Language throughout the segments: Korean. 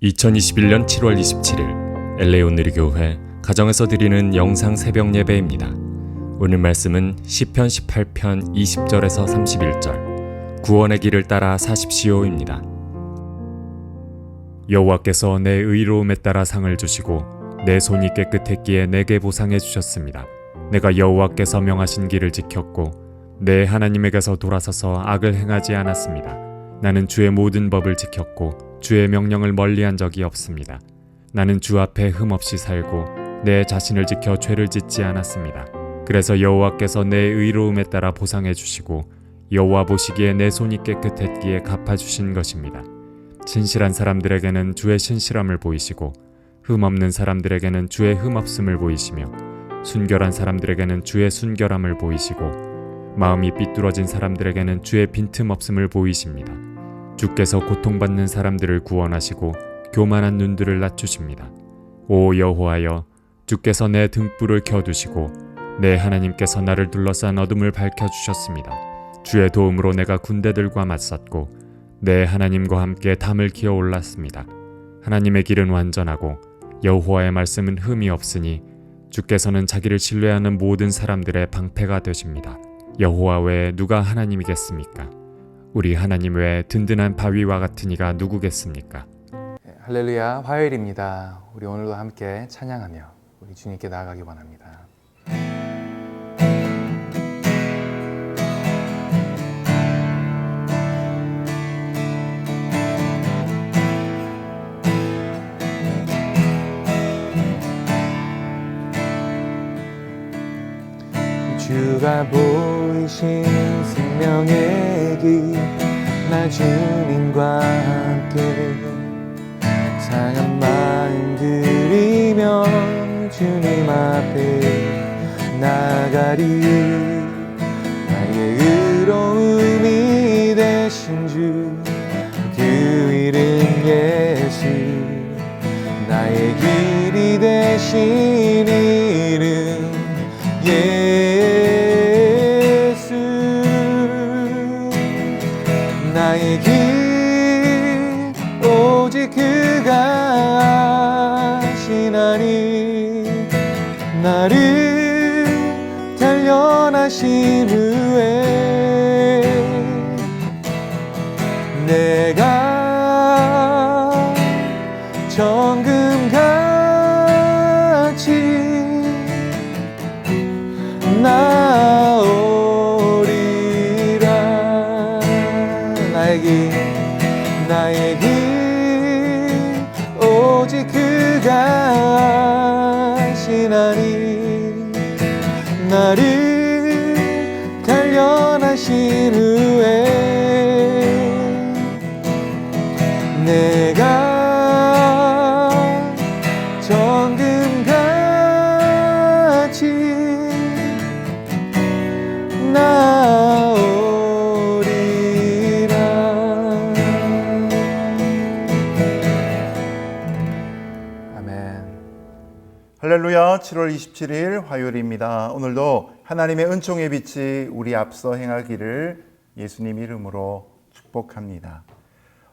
2021년 7월 27일 LA 온누리교회 가정에서 드리는 영상 새벽 예배입니다. 오늘 말씀은 시편 18편 20절에서 31절 구원의 길을 따라 사십시오입니다. 여호와께서 내 의로움에 따라 상을 주시고 내 손이 깨끗했기에 내게 보상해 주셨습니다. 내가 여호와께서 명하신 길을 지켰고 내 하나님에게서 돌아서서 악을 행하지 않았습니다. 나는 주의 모든 법을 지켰고 주의 명령을 멀리한 적이 없습니다. 나는 주 앞에 흠없이 살고 내 자신을 지켜 죄를 짓지 않았습니다. 그래서 여호와께서 내 의로움에 따라 보상해 주시고 여호와 보시기에 내 손이 깨끗했기에 갚아주신 것입니다. 진실한 사람들에게는 주의 신실함을 보이시고 흠없는 사람들에게는 주의 흠없음을 보이시며 순결한 사람들에게는 주의 순결함을 보이시고 마음이 삐뚤어진 사람들에게는 주의 빈틈없음을 보이십니다. 주께서 고통받는 사람들을 구원하시고 교만한 눈들을 낮추십니다. 오 여호와여, 주께서 내 등불을 켜두시고 내 하나님께서 나를 둘러싼 어둠을 밝혀주셨습니다. 주의 도움으로 내가 군대들과 맞섰고 내 하나님과 함께 담을 기어 올랐습니다. 하나님의 길은 완전하고 여호와의 말씀은 흠이 없으니 주께서는 자기를 신뢰하는 모든 사람들의 방패가 되십니다. 여호와 외에 누가 하나님이겠습니까? 우리 하나님 외에 든든한 바위와 같은 이가 누구겠습니까? 할렐루야, 화요일입니다. 우리 오늘도 함께 찬양하며 우리 주님께 나아가기 원합니다. 주가 보이신 생명의 길, 나 주님과 함께 상한 마음 들이며 주님 앞에 나가리. 나의 의로움이 되신 주, 그 이름 예수. 나의 길이 되신 이름 예수. 나의 길 오직 그가 아시나니. 나를 단련하신 후에 내가 정금같이 나오리라. 나의 길 오직 그가 아시나니. 나를 단련하신 후에 내가 정금같이 나오리라. 아멘. 할렐루야. 7월 27일 화요일입니다. 오늘도 하나님의 은총의 빛이 우리 앞서 행하기를 예수님 이름으로 축복합니다.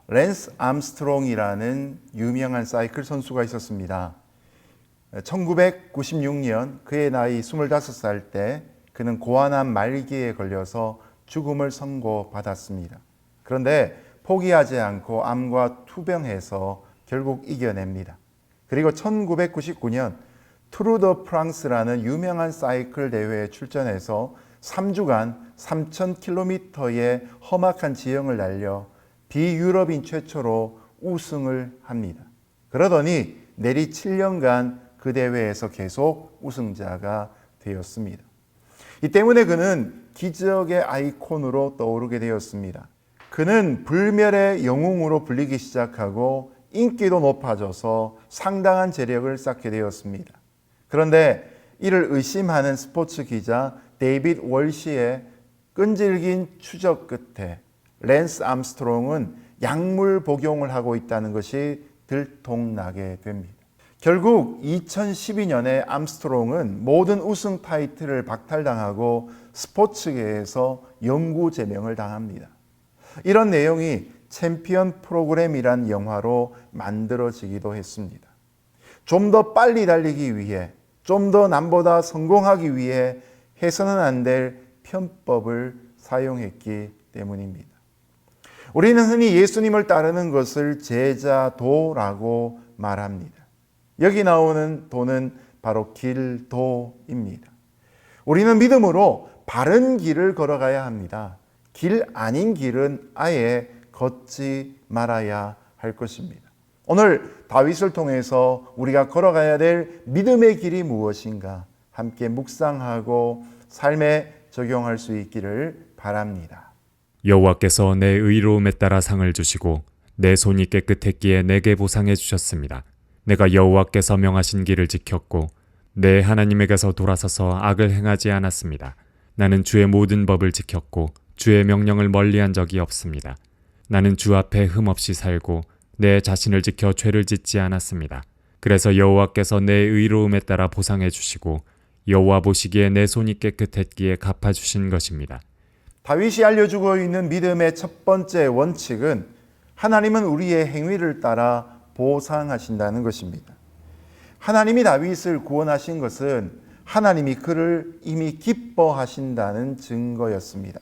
랜스 암스트롱이라는 유명한 사이클 선수가 있었습니다. 1996년 그의 나이 25살 때 그는 고환암 말기에 걸려서 죽음을 선고받았습니다. 그런데 포기하지 않고 암과 투병해서 결국 이겨냅니다. 그리고 1999년 투르 더 프랑스라는 유명한 사이클 대회에 출전해서 3주간 3,000km의 험악한 지형을 달려 비유럽인 최초로 우승을 합니다. 그러더니 내리 7년간 그 대회에서 계속 우승자가 되었습니다. 이 때문에 그는 기적의 아이콘으로 떠오르게 되었습니다. 그는 불멸의 영웅으로 불리기 시작하고 인기도 높아져서 상당한 재력을 쌓게 되었습니다. 그런데 이를 의심하는 스포츠 기자 데이빗 월시의 끈질긴 추적 끝에 랜스 암스트롱은 약물 복용을 하고 있다는 것이 들통나게 됩니다. 결국 2012년에 암스트롱은 모든 우승 타이틀을 박탈당하고 스포츠계에서 영구 제명을 당합니다. 이런 내용이 챔피언 프로그램이란 영화로 만들어지기도 했습니다. 좀 더 빨리 달리기 위해, 좀 더 남보다 성공하기 위해 해서는 안 될 편법을 사용했기 때문입니다. 우리는 흔히 예수님을 따르는 것을 제자도라고 말합니다. 여기 나오는 도는 바로 길도입니다. 우리는 믿음으로 바른 길을 걸어가야 합니다. 길 아닌 길은 아예 걷지 말아야 할 것입니다. 오늘 다윗을 통해서 우리가 걸어가야 될 믿음의 길이 무엇인가 함께 묵상하고 삶에 적용할 수 있기를 바랍니다. 여호와께서 내 의로움에 따라 상을 주시고 내 손이 깨끗했기에 내게 보상해 주셨습니다. 내가 여호와께서 명하신 길을 지켰고 내 하나님에게서 돌아서서 악을 행하지 않았습니다. 나는 주의 모든 법을 지켰고 주의 명령을 멀리한 적이 없습니다. 나는 주 앞에 흠없이 살고 내 자신을 지켜 죄를 짓지 않았습니다. 그래서 여호와께서 내 의로움에 따라 보상해 주시고 여호와 보시기에 내 손이 깨끗했기에 갚아주신 것입니다. 다윗이 알려주고 있는 믿음의 첫 번째 원칙은 하나님은 우리의 행위를 따라 보상하신다는 것입니다. 하나님이 다윗을 구원하신 것은 하나님이 그를 이미 기뻐하신다는 증거였습니다.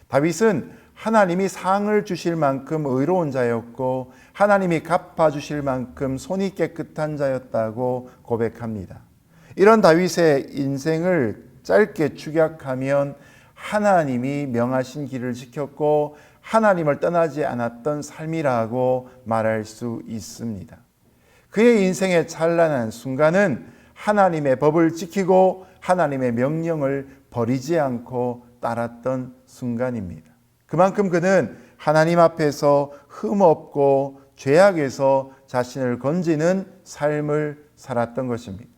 다윗은 하나님이 상을 주실 만큼 의로운 자였고 하나님이 갚아주실 만큼 손이 깨끗한 자였다고 고백합니다. 이런 다윗의 인생을 짧게 축약하면 하나님이 명하신 길을 지켰고 하나님을 떠나지 않았던 삶이라고 말할 수 있습니다. 그의 인생의 찬란한 순간은 하나님의 법을 지키고 하나님의 명령을 버리지 않고 따랐던 순간입니다. 그만큼 그는 하나님 앞에서 흠없고 죄악에서 자신을 건지는 삶을 살았던 것입니다.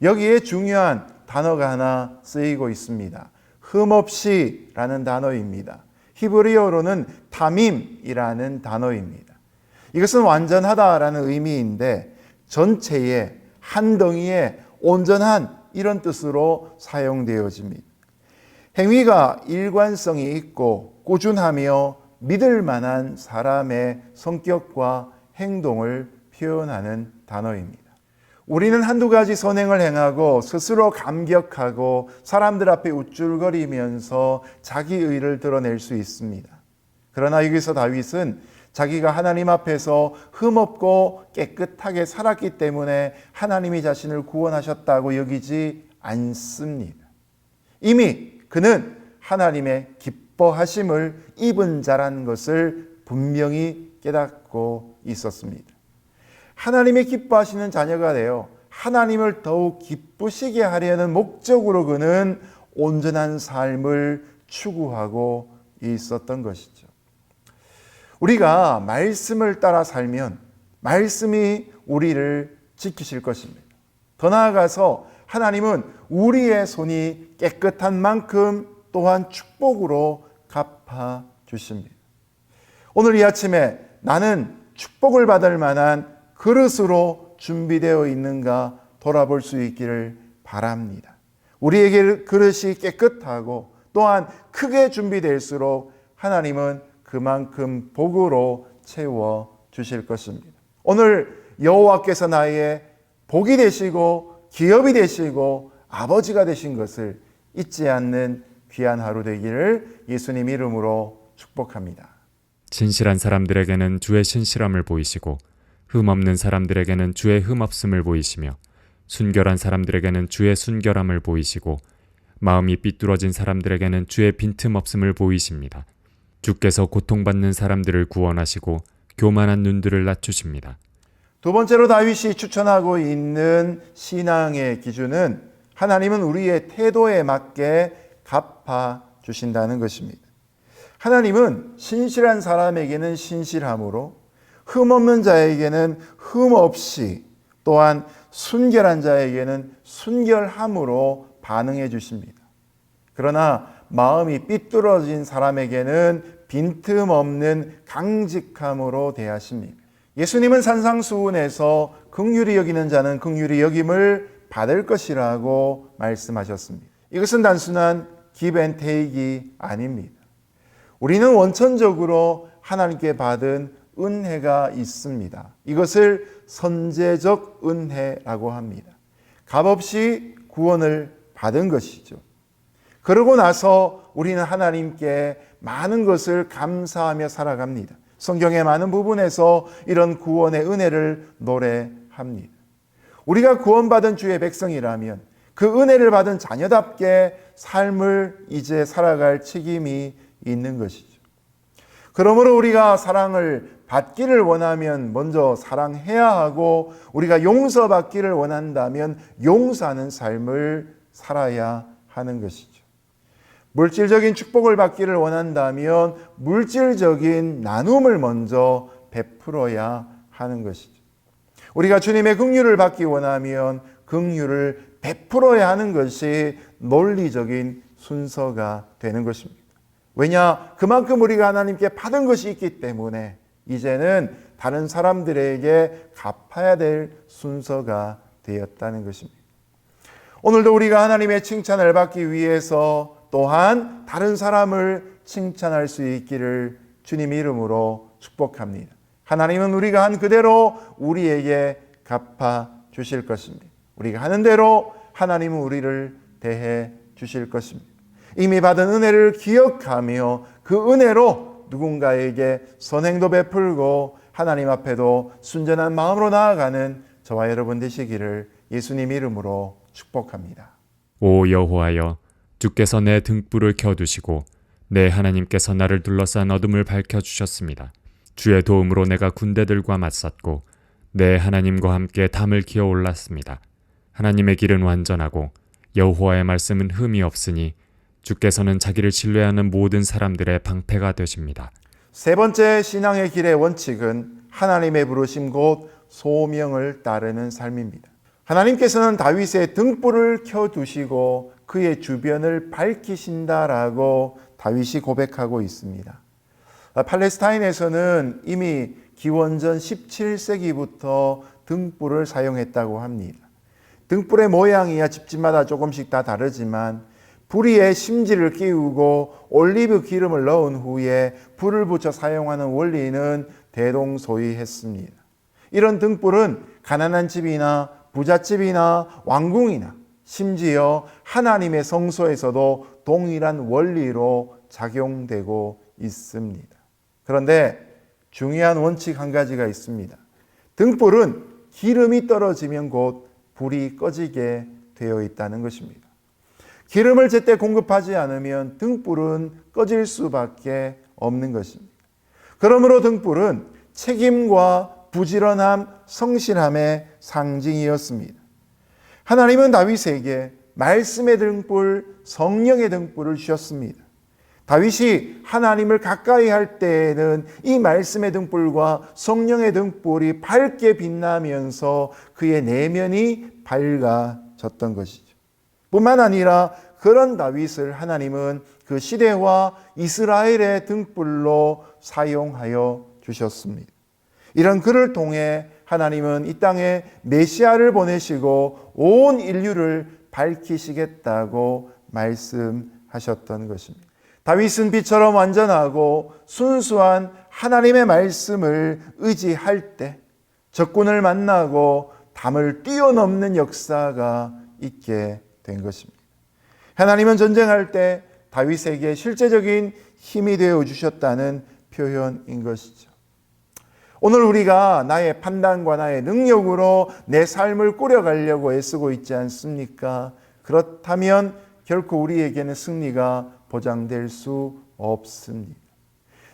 여기에 중요한 단어가 하나 쓰이고 있습니다. 흠없이라는 단어입니다. 히브리어로는 타밈이라는 단어입니다. 이것은 완전하다라는 의미인데 전체에 한 덩이에 온전한 이런 뜻으로 사용되어집니다. 행위가 일관성이 있고 꾸준하며 믿을 만한 사람의 성격과 행동을 표현하는 단어입니다. 우리는 한두 가지 선행을 행하고 스스로 감격하고 사람들 앞에 우쭐거리면서 자기 의를 드러낼 수 있습니다. 그러나 여기서 다윗은 자기가 하나님 앞에서 흠없고 깨끗하게 살았기 때문에 하나님이 자신을 구원하셨다고 여기지 않습니다. 이미 그는 하나님의 기뻐하심을 입은 자라는 것을 분명히 깨닫고 있었습니다. 하나님의 기뻐하시는 자녀가 되어 하나님을 더욱 기쁘시게 하려는 목적으로 그는 온전한 삶을 추구하고 있었던 것이죠. 우리가 말씀을 따라 살면 말씀이 우리를 지키실 것입니다. 더 나아가서 하나님은 우리의 손이 깨끗한 만큼 또한 축복으로 갚아 주십니다. 오늘 이 아침에 나는 축복을 받을 만한 그릇으로 준비되어 있는가 돌아볼 수 있기를 바랍니다. 우리에게 그릇이 깨끗하고 또한 크게 준비될수록 하나님은 그만큼 복으로 채워 주실 것입니다. 오늘 여호와께서 나의 복이 되시고 기업이 되시고 아버지가 되신 것을 잊지 않는 귀한 하루 되기를 예수님 이름으로 축복합니다. 진실한 사람들에게는 주의 신실함을 보이시고 흠없는 사람들에게는 주의 흠없음을 보이시며 순결한 사람들에게는 주의 순결함을 보이시고 마음이 삐뚤어진 사람들에게는 주의 빈틈없음을 보이십니다. 주께서 고통받는 사람들을 구원하시고 교만한 눈들을 낮추십니다. 두 번째로 다윗이 추천하고 있는 신앙의 기준은 하나님은 우리의 태도에 맞게 갚아 주신다는 것입니다. 하나님은 신실한 사람에게는 신실함으로 흠없는 자에게는 흠없이 또한 순결한 자에게는 순결함으로 반응해 주십니다. 그러나 마음이 삐뚤어진 사람에게는 빈틈없는 강직함으로 대하십니다. 예수님은 산상수훈에서 긍휼히 여기는 자는 긍휼히 여김을 받을 것이라고 말씀하셨습니다. 이것은 단순한 give and take이 아닙니다. 우리는 원천적으로 하나님께 받은 은혜가 있습니다. 이것을 선제적 은혜라고 합니다. 값없이 구원을 받은 것이죠. 그러고 나서 우리는 하나님께 많은 것을 감사하며 살아갑니다. 성경의 많은 부분에서 이런 구원의 은혜를 노래합니다. 우리가 구원받은 주의 백성이라면 그 은혜를 받은 자녀답게 삶을 이제 살아갈 책임이 있는 것이죠. 그러므로 우리가 사랑을 받기를 원하면 먼저 사랑해야 하고, 우리가 용서받기를 원한다면 용서하는 삶을 살아야 하는 것이죠. 물질적인 축복을 받기를 원한다면 물질적인 나눔을 먼저 베풀어야 하는 것이죠. 우리가 주님의 긍휼을 받기 원하면 긍휼을 베풀어야 하는 것이 논리적인 순서가 되는 것입니다. 왜냐? 그만큼 우리가 하나님께 받은 것이 있기 때문에 이제는 다른 사람들에게 갚아야 될 순서가 되었다는 것입니다. 오늘도 우리가 하나님의 칭찬을 받기 위해서 또한 다른 사람을 칭찬할 수 있기를 주님 이름으로 축복합니다. 하나님은 우리가 한 그대로 우리에게 갚아 주실 것입니다. 우리가 하는 대로 하나님은 우리를 대해 주실 것입니다. 이미 받은 은혜를 기억하며 그 은혜로 누군가에게 선행도 베풀고 하나님 앞에도 순전한 마음으로 나아가는 저와 여러분 되시기를 예수님 이름으로 축복합니다. 오 여호와여, 주께서 내 등불을 켜두시고 내 하나님께서 나를 둘러싼 어둠을 밝혀주셨습니다. 주의 도움으로 내가 군대들과 맞섰고 내 하나님과 함께 담을 기어 올랐습니다. 하나님의 길은 완전하고 여호와의 말씀은 흠이 없으니 주께서는 자기를 신뢰하는 모든 사람들의 방패가 되십니다. 세 번째 신앙의 길의 원칙은 하나님의 부르심 곧 소명을 따르는 삶입니다. 하나님께서는 다윗의 등불을 켜두시고 그의 주변을 밝히신다라고 다윗이 고백하고 있습니다. 팔레스타인에서는 이미 기원전 17세기부터 등불을 사용했다고 합니다. 등불의 모양이야 집집마다 조금씩 다 다르지만 불위에 심지를 끼우고 올리브 기름을 넣은 후에 불을 붙여 사용하는 원리는 대동소이했습니다. 이런 등불은 가난한 집이나 부잣집이나 왕궁이나 심지어 하나님의 성소에서도 동일한 원리로 작용되고 있습니다. 그런데 중요한 원칙 한 가지가 있습니다. 등불은 기름이 떨어지면 곧 불이 꺼지게 되어 있다는 것입니다. 기름을 제때 공급하지 않으면 등불은 꺼질 수밖에 없는 것입니다. 그러므로 등불은 책임과 부지런함, 성실함의 상징이었습니다. 하나님은 다윗에게 말씀의 등불, 성령의 등불을 주셨습니다. 다윗이 하나님을 가까이 할 때에는 이 말씀의 등불과 성령의 등불이 밝게 빛나면서 그의 내면이 밝아졌던 것이죠. 뿐만 아니라 그런 다윗을 하나님은 그 시대와 이스라엘의 등불로 사용하여 주셨습니다. 이런 그를 통해 하나님은 이 땅에 메시아를 보내시고 온 인류를 밝히시겠다고 말씀하셨던 것입니다. 다윗은 빛처럼 완전하고 순수한 하나님의 말씀을 의지할 때 적군을 만나고 담을 뛰어넘는 역사가 있게 된 것입니다. 하나님은 전쟁할 때 다윗에게 실제적인 힘이 되어 주셨다는 표현인 것이죠. 오늘 우리가 나의 판단과 나의 능력으로 내 삶을 꾸려가려고 애쓰고 있지 않습니까? 그렇다면 결코 우리에게는 승리가 보장될 수 없습니다.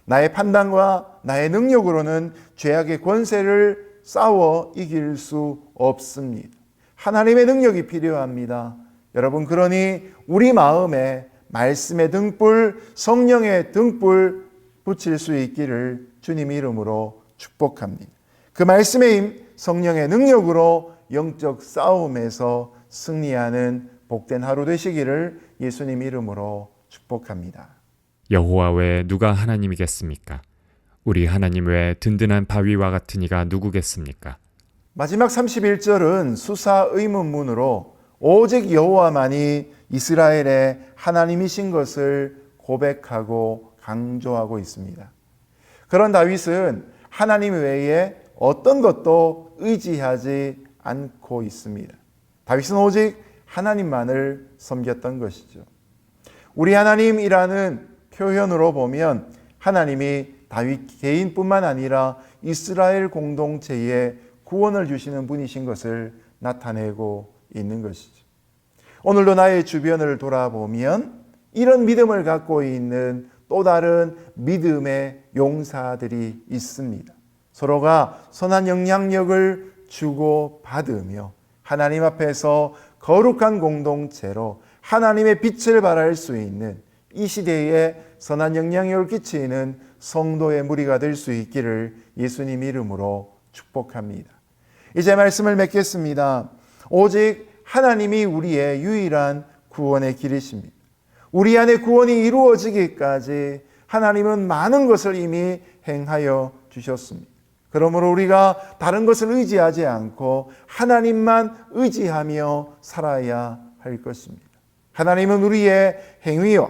나의 판단과 나의 능력으로는 죄악의 권세를 싸워 이길 수 없습니다. 하나님의 능력이 필요합니다. 여러분, 그러니 우리 마음에 말씀의 등불, 성령의 등불 붙일 수 있기를 주님 이름으로 축복합니다. 그 말씀의 힘, 성령의 능력으로 영적 싸움에서 승리하는 복된 하루 되시기를 예수님 이름으로 축복합니다. 여호와 외에 누가 하나님이겠습니까? 우리 하나님 외에 든든한 바위와 같은 이가 누구겠습니까? 마지막 31절은 수사 의문문으로 오직 여호와만이 이스라엘의 하나님이신 것을 고백하고 강조하고 있습니다. 그런 다윗은 하나님 외에 어떤 것도 의지하지 않고 있습니다. 다윗은 오직 하나님만을 섬겼던 것이죠. 우리 하나님이라는 표현으로 보면 하나님이 다윗 개인뿐만 아니라 이스라엘 공동체에 구원을 주시는 분이신 것을 나타내고 있는 것이죠. 오늘도 나의 주변을 돌아보면 이런 믿음을 갖고 있는 또 다른 믿음의 용사들이 있습니다. 서로가 선한 영향력을 주고 받으며 하나님 앞에서 거룩한 공동체로 하나님의 빛을 발할 수 있는 이 시대에 선한 영향력을 끼치는 성도의 무리가 될 수 있기를 예수님 이름으로 축복합니다. 이제 말씀을 맺겠습니다. 오직 하나님이 우리의 유일한 구원의 길이십니다. 우리 안에 구원이 이루어지기까지 하나님은 많은 것을 이미 행하여 주셨습니다. 그러므로 우리가 다른 것을 의지하지 않고 하나님만 의지하며 살아야 할 것입니다. 하나님은 우리의 행위와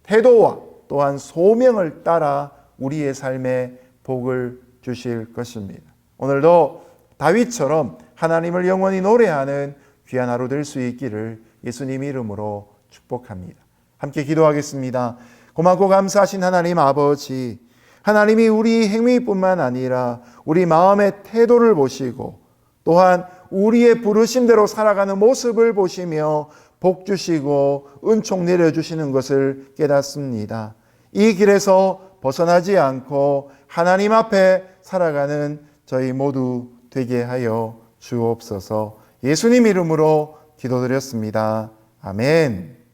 태도와 또한 소명을 따라 우리의 삶에 복을 주실 것입니다. 오늘도 다윗처럼 하나님을 영원히 노래하는 귀한 하루 될 수 있기를 예수님 이름으로 축복합니다. 함께 기도하겠습니다. 고맙고 감사하신 하나님 아버지, 하나님이 우리 행위뿐만 아니라 우리 마음의 태도를 보시고 또한 우리의 부르심대로 살아가는 모습을 보시며 복 주시고 은총 내려주시는 것을 깨닫습니다. 이 길에서 벗어나지 않고 하나님 앞에 살아가는 저희 모두 되게 하여 주옵소서. 예수님 이름으로 기도드렸습니다. 아멘.